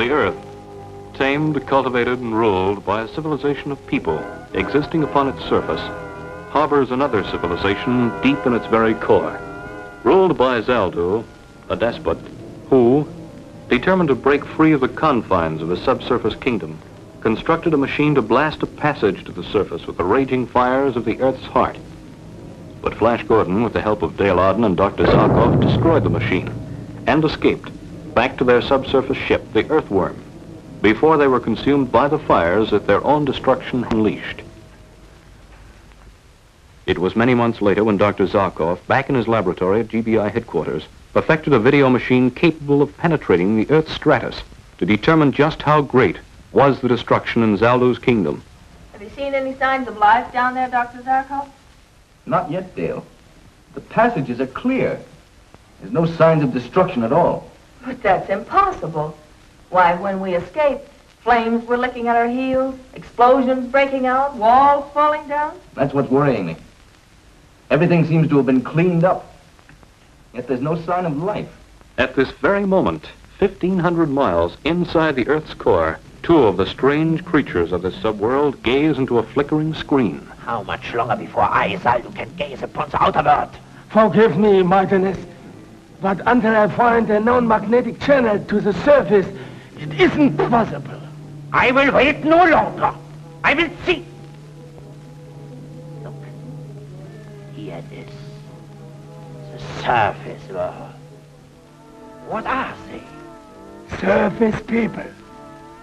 The Earth, tamed, cultivated, and ruled by a civilization of people existing upon its surface, harbors another civilization deep in its very core, ruled by Zaldu, a despot, who, determined to break free of the confines of his subsurface kingdom, constructed a machine to blast a passage to the surface with the raging fires of the Earth's heart. But Flash Gordon, with the help of Dale Arden and Dr. Zarkov, destroyed the machine and escaped back to their subsurface ship, the Earthworm, before they were consumed by the fires that their own destruction unleashed. It was many months later when Dr. Zarkov, back in his laboratory at GBI headquarters, perfected a video machine capable of penetrating the Earth's stratus to determine just how great was the destruction in Zaldu's kingdom. Have you seen any signs of life down there, Dr. Zarkov? Not yet, Dale. The passages are clear. There's no signs of destruction at all. But that's impossible. Why, when we escaped, flames were licking at our heels, explosions breaking out, walls falling down. That's what's worrying me. Everything seems to have been cleaned up. Yet there's no sign of life. At this very moment, 1,500 miles inside the Earth's core, two of the strange creatures of this subworld gaze into a flickering screen. How much longer before I, Zaldu, can gaze upon the outer world? Forgive me, Martinez, but until I find a known magnetic channel to the surface, it isn't possible. I will wait no longer. I will see. Look, here it is. The surface world. What are they? Surface people.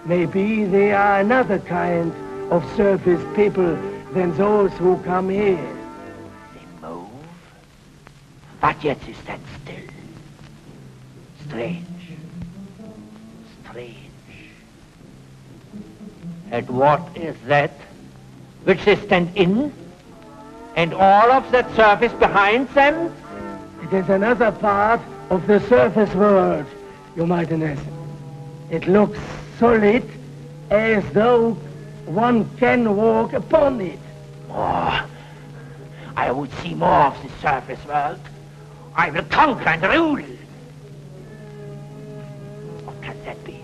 Maybe they are another kind of surface people than those who come here. They move, but yet they stand still. Strange. Strange. And what is that which they stand in? And all of that surface behind them? It is another part of the surface world, Your Mightiness. It looks solid, as though one can walk upon it. More. I would see more of the surface world. I will conquer and rule. What can that be?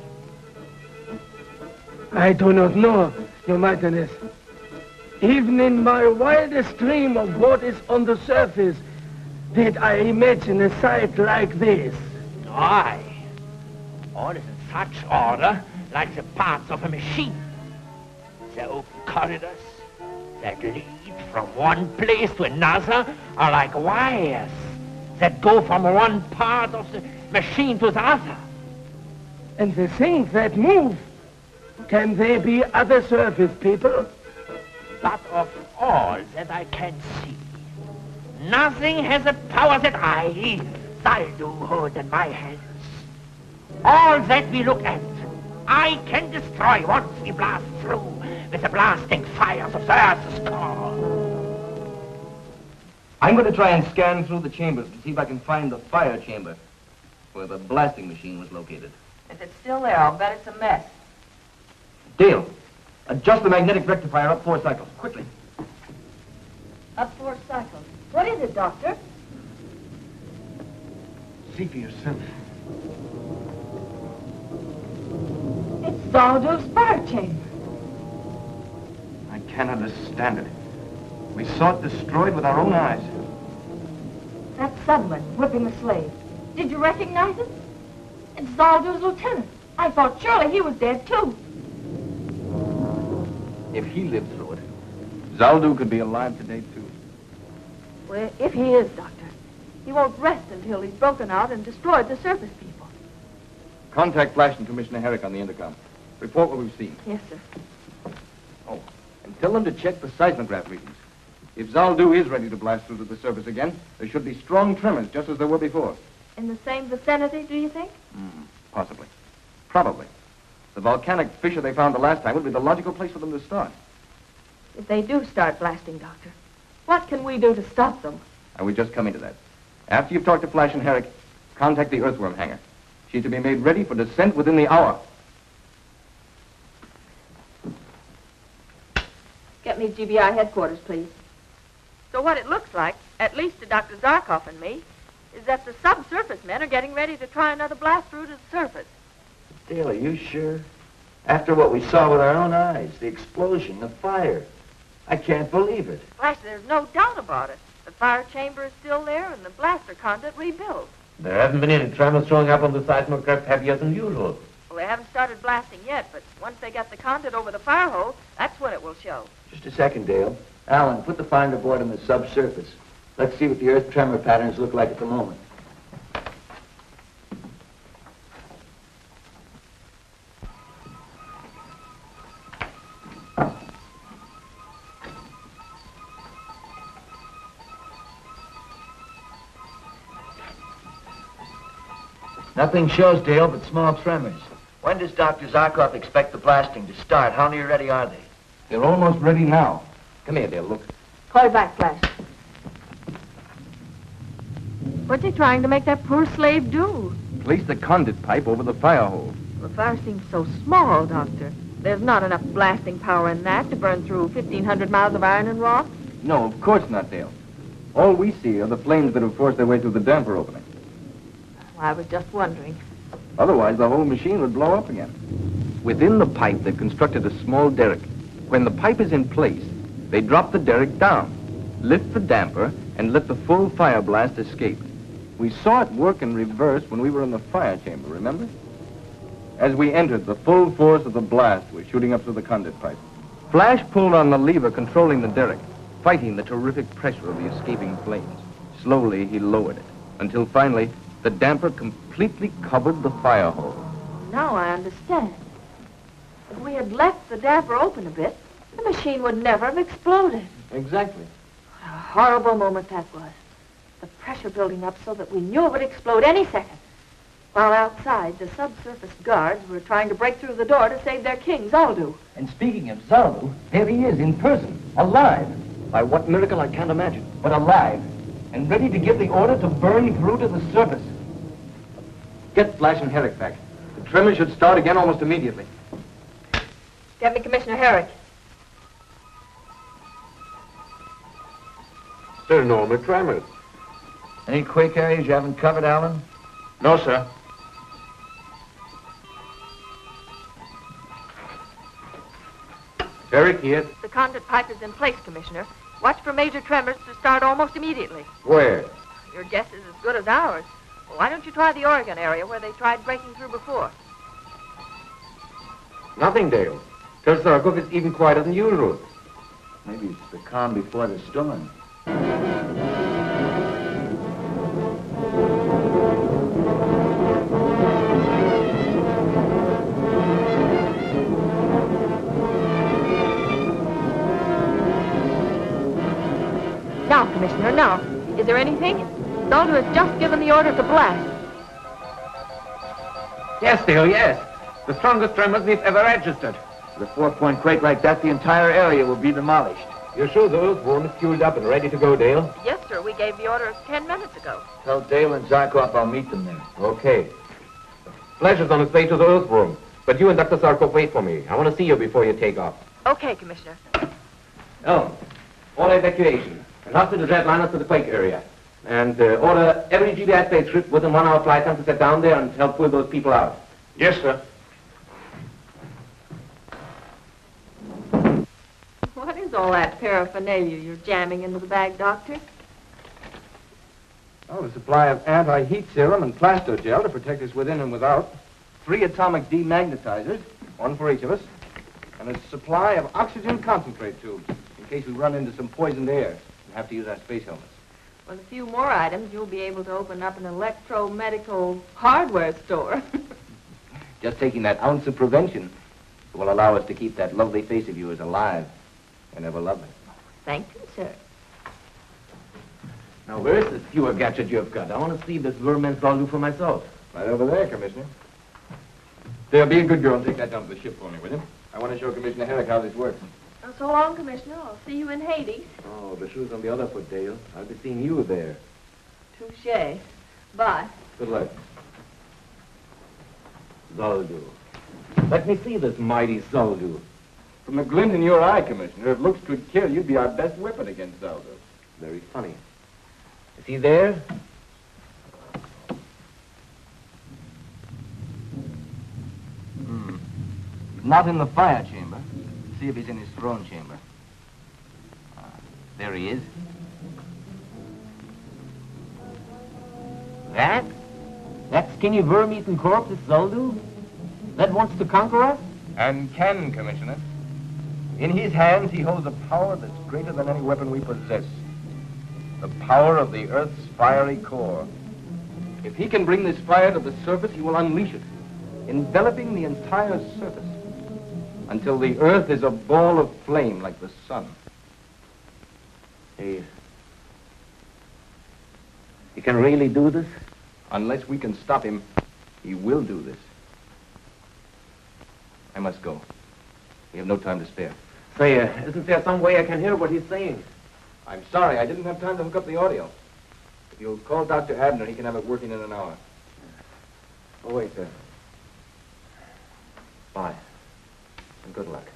I do not know, Your Mightiness. Even in my wildest dream of what is on the surface, did I imagine a sight like this. Aye. All is in such order, like the parts of a machine. The open corridors that lead from one place to another are like wires that go from one part of the machine to the other. And the things that move, can they be other surface people? But of all that I can see, nothing has the power that I, Zaldu, hold in my hands. All that we look at, I can destroy once we blast through with the blasting fires of the Earth's core. I'm going to try and scan through the chambers to see if I can find the fire chamber where the blasting machine was located. If it's still there, I'll bet it's a mess. Dale, adjust the magnetic rectifier up 4 cycles, quickly. Up 4 cycles. What is it, Doctor? See for yourself. It's Zaldu's fire chamber. I can't understand it. We saw it destroyed with our own eyes. That subman whipping the slave. Did you recognize him? It's Zaldu's lieutenant. I thought surely he was dead, too. If he lived through it, Zaldu could be alive today, too. Well, if he is, Doctor, he won't rest until he's broken out and destroyed the surface people. Contact Flash and Commissioner Herrick on the intercom. Report what we've seen. Yes, sir. Oh, and tell them to check the seismograph readings. If Zaldu is ready to blast through to the surface again, there should be strong tremors, just as there were before. In the same vicinity, do you think? Possibly. Probably. The volcanic fissure they found the last time would be the logical place for them to start. If they do start blasting, Doctor, what can we do to stop them? And we're just coming to that. After you've talked to Flash and Herrick, contact the Earthworm hangar. She's to be made ready for descent within the hour. Get me GBI headquarters, please. So what it looks like, at least to Dr. Zarkov and me, is that the subsurface men are getting ready to try another blast through to the surface. Dale, are you sure? After what we saw with our own eyes, the explosion, the fire. I can't believe it. Flash, there's no doubt about it. The fire chamber is still there and the blaster conduit rebuilt. There haven't been any tremors showing up on the seismograph heavier than usual. Well, they haven't started blasting yet, but once they get the conduit over the fire hole, that's when it will show. Just a second, Dale. Alan, put the finder board on the subsurface. Let's see what the earth tremor patterns look like at the moment. Nothing shows, Dale, but small tremors. When does Dr. Zarkov expect the blasting to start? How near ready are they? They're almost ready now. Come here, Dale, look. Call back, Flash. What's he trying to make that poor slave do? Place the conduit pipe over the fire hole. The fire seems so small, Doctor. There's not enough blasting power in that to burn through 1,500 miles of iron and rock. No, of course not, Dale. All we see are the flames that have forced their way through the damper opening. I was just wondering. Otherwise, the whole machine would blow up again. Within the pipe, they've constructed a small derrick. When the pipe is in place, they drop the derrick down, lift the damper, and let the full fire blast escape. We saw it work in reverse when we were in the fire chamber, remember? As we entered, the full force of the blast was shooting up through the conduit pipe. Flash pulled on the lever controlling the derrick, fighting the terrific pressure of the escaping flames. Slowly, he lowered it, until finally, the damper completely covered the fire hole. Now I understand. If we had left the damper open a bit, the machine would never have exploded. Exactly. What a horrible moment that was. The pressure building up so that we knew it would explode any second. While outside, the subsurface guards were trying to break through the door to save their king, Zaldu. And speaking of Zaldu, there he is in person, alive. By what miracle I can't imagine, but alive. And ready to give the order to burn through to the surface. Get Flash and Herrick back. The tremors should start again almost immediately. Get me Commissioner Herrick. Still normal tremors. Any quake areas you haven't covered, Alan? No, sir. Herrick here. The conduit pipe is in place, Commissioner. Watch for major tremors to start almost immediately. Where? Your guess is as good as ours. Well, why don't you try the Oregon area where they tried breaking through before? Nothing, Dale. Tell Zarkov it's even quieter than usual. Maybe it's the calm before the storm. Now, Commissioner, now. Is there anything? Zaldu has just given the order to blast. Yes, Dale, yes. The strongest tremors we've ever registered. With a 4-point quake like that, the entire area will be demolished. You're sure the earthworm is fueled up and ready to go, Dale? Yes, sir. We gave the order 10 minutes ago. Tell Dale and Zarkov I'll meet them there. Okay. Flash is on his way to the earthworm, but you and Dr. Zarkov wait for me. I want to see you before you take off. Okay, Commissioner. Oh, all evacuation. And hospital jetliners to the quake area. And order every GBI spaceship within 1 hour flight time to set down there and help pull those people out. Yes, sir. What is all that paraphernalia you're jamming into the bag, Doctor? Oh, a supply of anti-heat serum and plastogel to protect us within and without. 3 atomic demagnetizers, 1 for each of us. And a supply of oxygen concentrate tubes in case we run into some poisoned air and have to use our space helmets. With a few more items, you'll be able to open up an electromedical hardware store. Just taking that ounce of prevention will allow us to keep that lovely face of yours alive and ever lovely. Thank you, sir. Now, where's the fewer gadget you've got? I want to see this vermin's Zaldu for myself. Right over there, Commissioner. There, be a good girl and take that down to the ship for me, will you? I want to show Commissioner Herrick how this works. So long, Commissioner. I'll see you in Hades. Oh, the shoe's on the other foot, Dale. I'll be seeing you there. Touché. Bye. Good luck. Zaldu. Let me see this mighty Zaldu. From the glint in your eye, Commissioner, if looks could kill, you'd be our best weapon against Zaldu. Very funny. Is he there? not in the fire chamber. See if he's in his throne chamber. There he is. That skinny worm-eaten corpse is Zaldu? That wants to conquer us? And can, Commissioner. In his hands, he holds a power that's greater than any weapon we possess. The power of the Earth's fiery core. If he can bring this fire to the surface, he will unleash it, enveloping the entire surface, until the Earth is a ball of flame like the sun. He can really do this? Unless we can stop him, he will do this. I must go. We have no time to spare. Say, isn't there some way I can hear what he's saying? I'm sorry, I didn't have time to hook up the audio. If you'll call Dr. Abner, he can have it working in an hour. Oh, wait, sir. Bye. And good luck.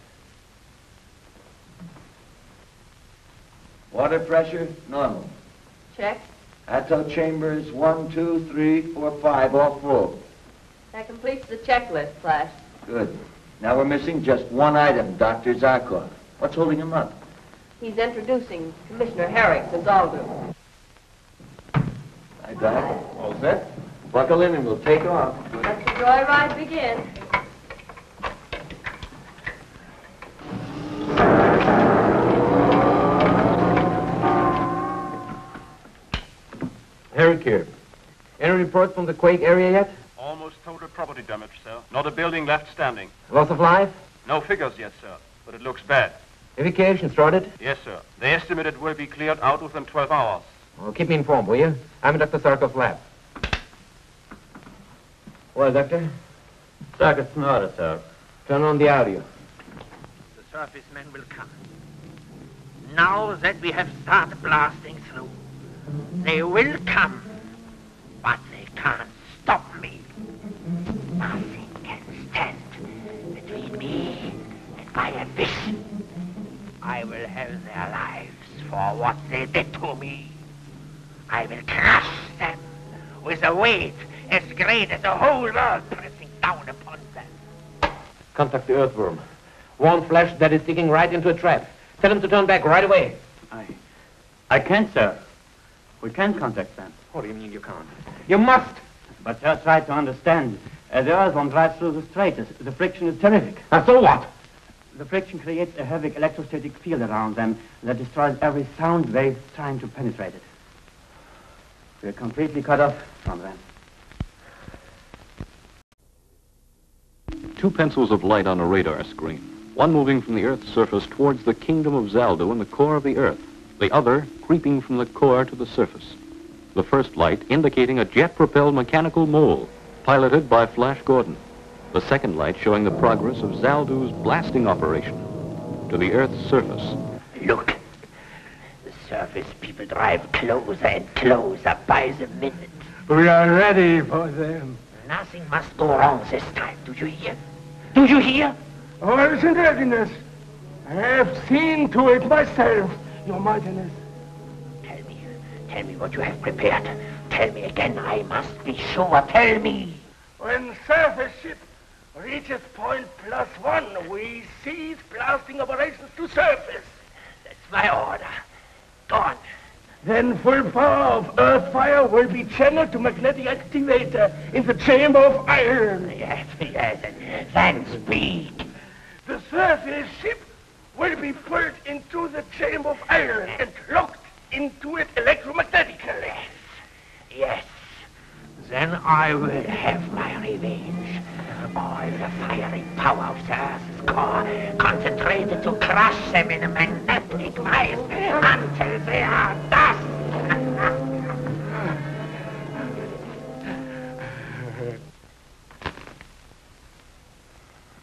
Water pressure, normal. Check. Atto chambers 1, 2, 3, 4, 5, all full. That completes the checklist, Flash. Good. Now we're missing just one item, Dr. Zarkov. What's holding him up? He's introducing Commissioner Herrick to Zaldu. Hi, Doc. All set? Buckle in and we'll take off. Let the joyride begin. Herrick here. Any reports from the quake area yet? Almost total property damage, sir. Not a building left standing. Loss of life? No figures yet, sir, but it looks bad. Evacuation started? Yes, sir. They estimate it will be cleared out within 12 hours. Well, keep me informed, will you? I'm in Dr. Sarkov's lab. Well, Doctor? Circuit's in order, sir. Turn on the audio. The surface men will come. Now that we have started blasting through, they will come, but they can't stop me. Nothing can stand between me and my ambition. I will have their lives for what they did to me. I will crush them with a weight as great as the whole world pressing down upon them. Contact the earthworm. Warn Flash that it's digging right into a trap. Tell him to turn back right away. I can't, sir. We can't contact them. What do you mean you can't? You must! But sir, try to understand. The earthworm drives through the strait. The friction is terrific. Now, so what? The friction creates a heavy electrostatic field around them that destroys every sound wave trying to penetrate it. We're completely cut off from them. 2 pencils of light on a radar screen. One moving from the Earth's surface towards the kingdom of Zaldu in the core of the Earth. The other creeping from the core to the surface. The first light indicating a jet-propelled mechanical mole piloted by Flash Gordon. The second light showing the progress of Zaldu's blasting operation to the Earth's surface. Look, the surface people drive closer and closer by the minute. We are ready for them. Nothing must go wrong this time. Do you hear? Do you hear? All is in readiness. I have seen to it myself, Your Mightiness. Tell me what you have prepared. Tell me again. I must be sure. Tell me. When surface ship reaches point +1, we cease blasting operations to surface. That's my order. Go on. Then full power of earth fire will be channeled to magnetic activator in the chamber of iron. Yes, and then speak. The surface ship will be pulled into the chamber of iron and locked into it electromagnetically. Yes. Then I will have my revenge. All the fiery power of the Earth's core concentrated to crush them in a magnetic vice until they are dust.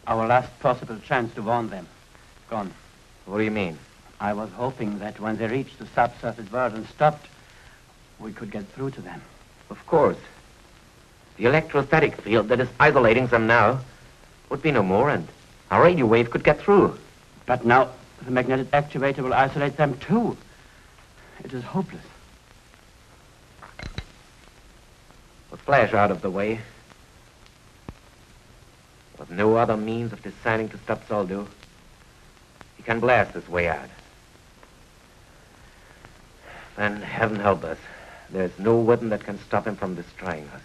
Our last possible chance to warn them. Gone. What do you mean? I was hoping that when they reached the subsurface world and stopped, we could get through to them. Of course. The electrostatic field that is isolating them now would be no more, and our radio wave could get through. But now the magnetic actuator will isolate them too. It is hopeless. With Flash out of the way, with with no other means of deciding to stop Zaldo, he can blast his way out. Then heaven help us, there's no weapon that can stop him from destroying us.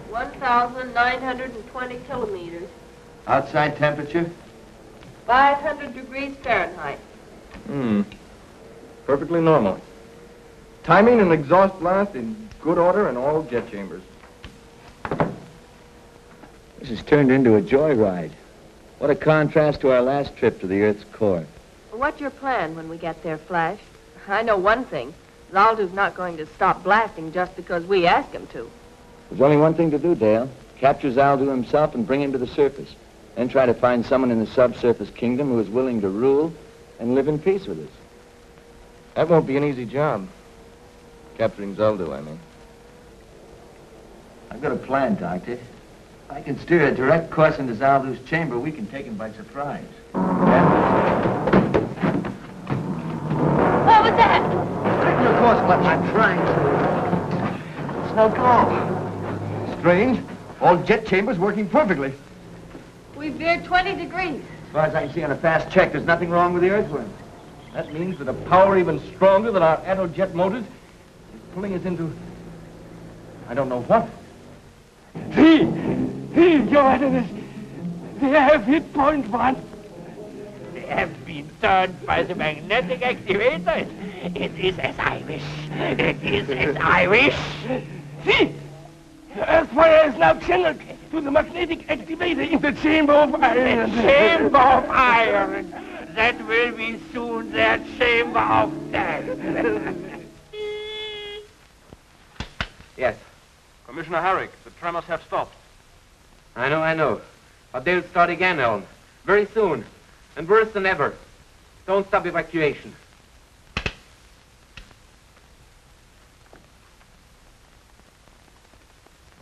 1,920 kilometers. Outside temperature? 500 degrees Fahrenheit. Perfectly normal. Timing and exhaust blast in good order in all jet chambers. This has turned into a joyride. What a contrast to our last trip to the Earth's core. What's your plan when we get there, Flash? I know one thing. Zaldu's not going to stop blasting just because we ask him to. There's only one thing to do, Dale. Capture Zaldu himself and bring him to the surface. Then try to find someone in the subsurface kingdom who is willing to rule and live in peace with us. That won't be an easy job. Capturing Zaldu, I mean. I've got a plan, Doctor. If I can steer a direct course into Zaldu's chamber, we can take him by surprise. What was that? Of course, but I'm trying to. It's no go. Strange. All jet chambers working perfectly. We veered 20 degrees. As far as I can see on a fast check, there's nothing wrong with the earthworm. That means that a power even stronger than our aerojet motors is pulling us into... I don't know what. See, Your Highness, they have hit point 1. They have been turned by the magnetic activators. It is as I wish. It is as I wish. See, the earth fire is now channeled to the magnetic activator in the chamber of iron. The chamber of iron. That will be soon their chamber of death. Yes. Commissioner Herrick, the tremors have stopped. I know. But they'll start again, Elm. Very soon. And worse than ever. Don't stop evacuation.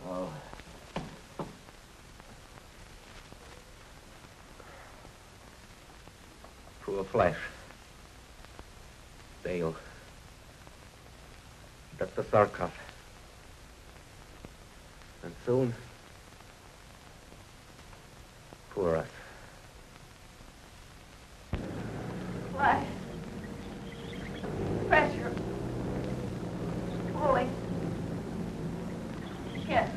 Oh. Poor Flash. Dale. Dr. Zarkov. And soon, poor us. Flash. Pressure. Pulling. Yes.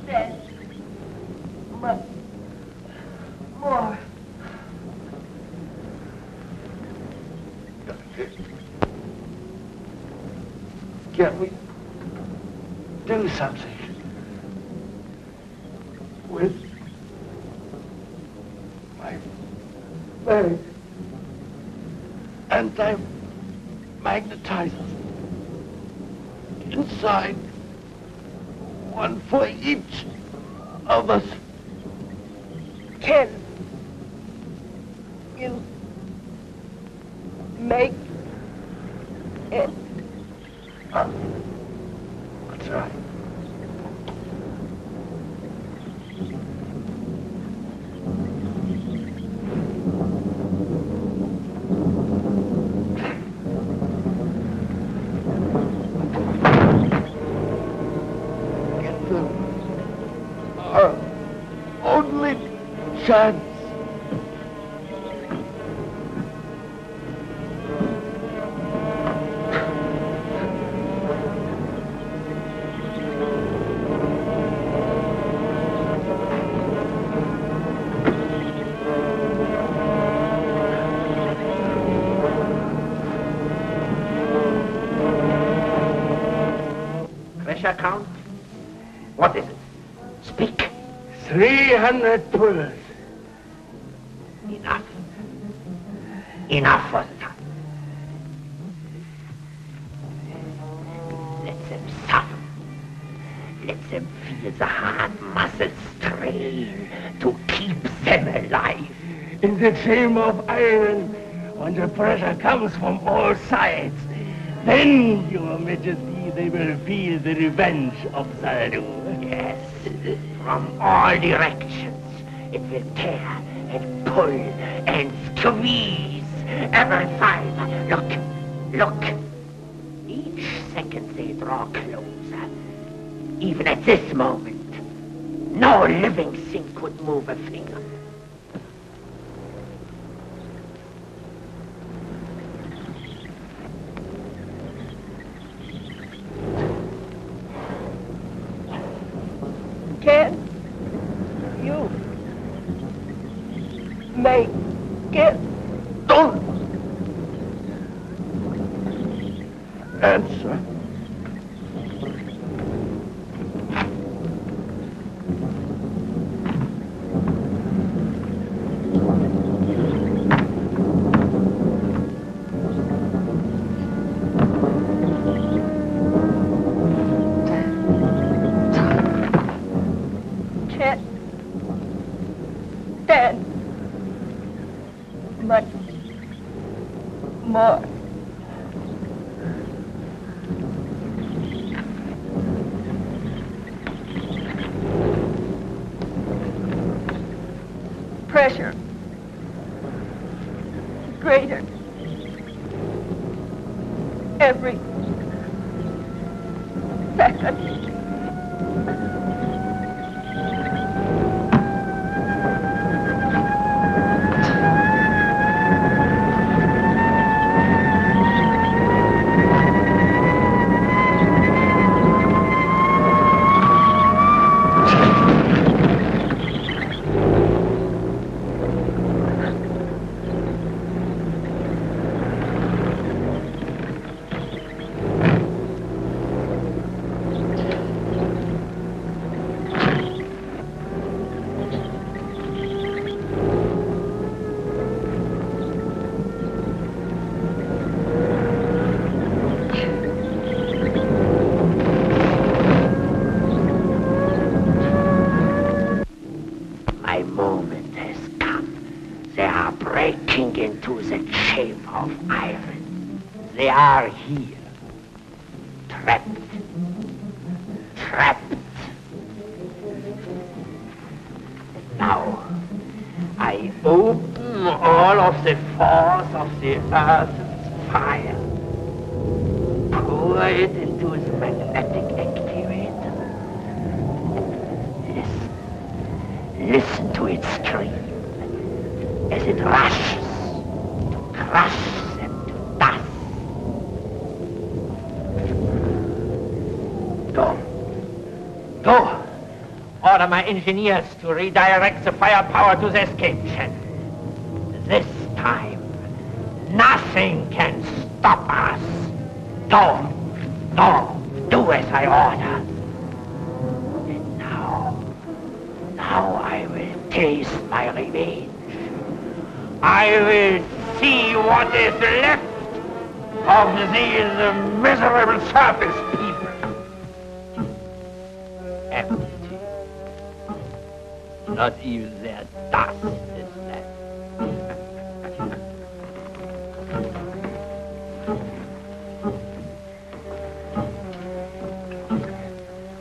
Dead. But more. Can we do something with my very anti-magnetizers inside, one for each of us? Can you make it? That's right. Get them. Our only chance. Count? What is it? Speak. 300 pullers. Enough. Enough for the time. Let them suffer. Let them feel the hard muscle strain to keep them alive. In the chamber of iron, when the pressure comes from all sides, then, Your Majesty, they will feel the revenge of Zaldu. Yes, from all directions. It will tear and pull and squeeze every fiber. Look. Each second they draw closer. Even at this moment, No living thing could move a finger. Can you make it? Don't answer. Can't stand much more. Pressure greater every second. My moment has come. They are breaking into the chamber of iron. They are here. Trapped. Trapped. Now, I open all of the force of the earth's fire. Pour it into the magnetic activator. Listen to it scream as it rushes to crush them to dust. Go. Order my engineers to redirect the firepower to the escape channel. This time, nothing can stop us. Go. Do as I order. And now I will taste my revenge. I will see what is left of these miserable surface people. Empty. Not even their dust is left.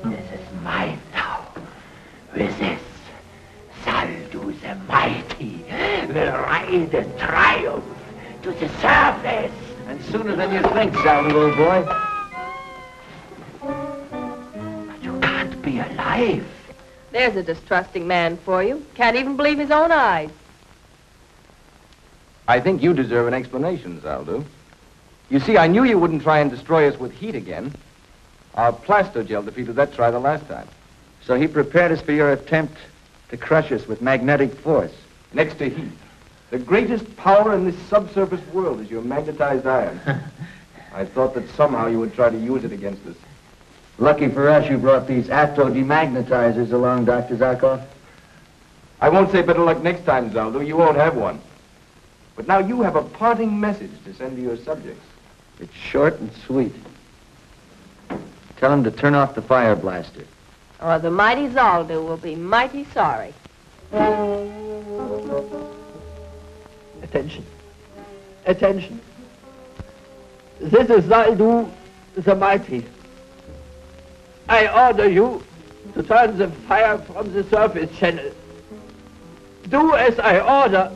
This is mine now. With this, Zaldu the Mighty will ride in triumph to the surface. And sooner than you think, Zaldu, old boy. But you can't be alive. There's a distrusting man for you. Can't even believe his own eyes. I think you deserve an explanation, Zaldu. You see, I knew you wouldn't try and destroy us with heat again. Our plastogel defeated that try the last time. So he prepared us for your attempt to crush us with magnetic force. Next to heat. The greatest power in this subsurface world is your magnetized iron. I thought that somehow you would try to use it against us. Lucky for us you brought these atto-demagnetizers along, Dr. Zarkov. I won't say better luck next time, Zaldu. You won't have one. But now you have a parting message to send to your subjects. It's short and sweet. Tell him to turn off the fire blaster. Or the mighty Zaldu will be mighty sorry. Attention. Attention. This is Zaldu the Mighty. I order you to turn the fire from the surface channel. Do as I order.